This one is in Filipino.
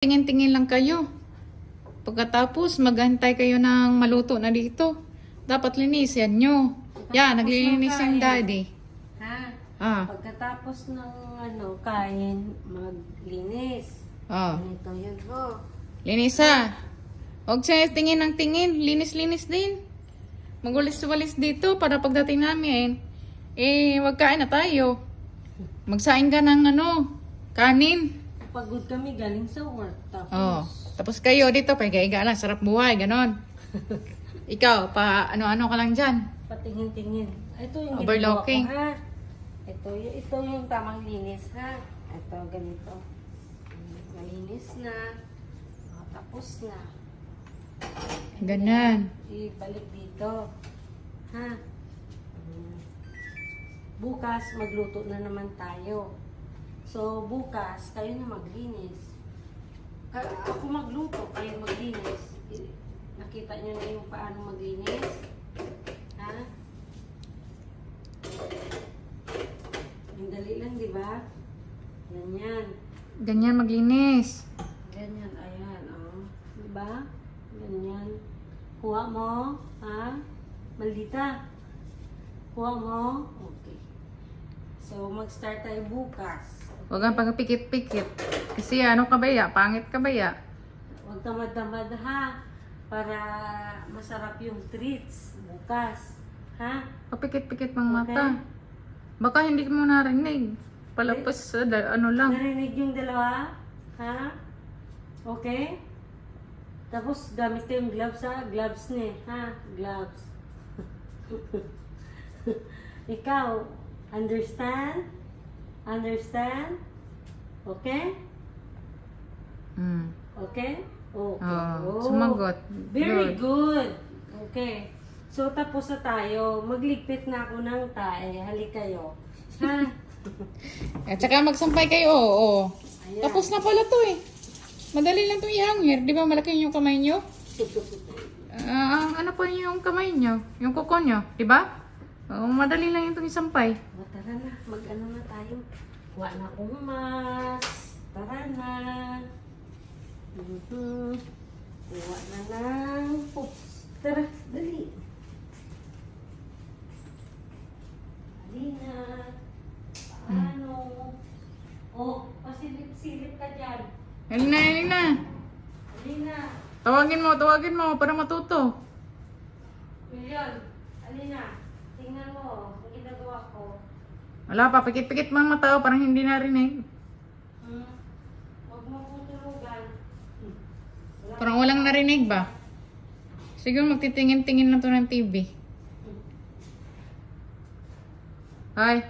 Tingin-tingin lang kayo. Pagkatapos, maghantay kayo ng maluto na dito. Dapat linisin nyo. Yan, naglilinis yung daddy. Ha? Pagkatapos ng kain, maglinis. Ganito yun ho. Linis ha. Huwag siya tingin ng tingin. Linis-linis din. Magulis-walis dito para pagdating namin. Wag kain na tayo. Magsain ka ng kanin. Pagod kami galing sa work. Tapos kayo dito, paiga-iga lang. Sarap buhay, ganon. Ikaw, ano ka lang dyan. Patingin-tingin. Ito yung overlooking. Ko, ha? Ito yung tamang linis, ha? Ito, ganito. Malinis na. Tapos na. Ganon. Ibalik dito. Ha? Bukas, magluto na naman tayo. So, bukas, kayo na maglinis. Ako magluto, kayo maglinis. Nakita nyo na yung paano maglinis? Ha? Yung dali lang, di ba? Ganyan. Ganyan maglinis. Ganyan, ayan, di ba? Ganyan. Kuha mo, ha? Maldita. Kuha mo. Okay. So, mag-start tayo bukas. Huwag kang pagpikit-pikit. Kasi kabaya? Pangit kabaya? Huwag tamad-tamad ha. Para masarap yung treats bukas. Ha? Papikit-pikit ng mata. Baka hindi mo narinig. Palapos sa lang. Narinig yung dalawa? Ha? Okay? Tapos gamit ko yung gloves ha. Gloves ni. Ha? Gloves. Ikaw, understand? Understand? Okay? Okay? Okay. Sumagot. Very good. Okay. So, tapos na tayo. Magligpit na ako ng tae. Halik kayo. Ha? At saka magsampay kayo. Ayan. Tapos na pala to eh. Madali lang itong ihangir. Di ba malaki yung kamay nyo? Ano po yung kamay nyo? Yung kuko nyo? Di ba? Madali lang itong isampay. Tara na. Mag-ano na tayo. Kuha na akong mas. Tara na. Kuha na lang. Oops. Tara. Dali. Dali na. Paano? Pasilip-silip ka dyan. Halina. Alina. Tawagin mo para matuto. William. Alina. Tingnan mo. Ang ginagawa ko. Wala pa, pikit-pikit mga mata parang hindi narinig. Huwag mo putulugan. Parang walang narinig ba? Siguro magtitingin-tingin na to ng TV. Hi.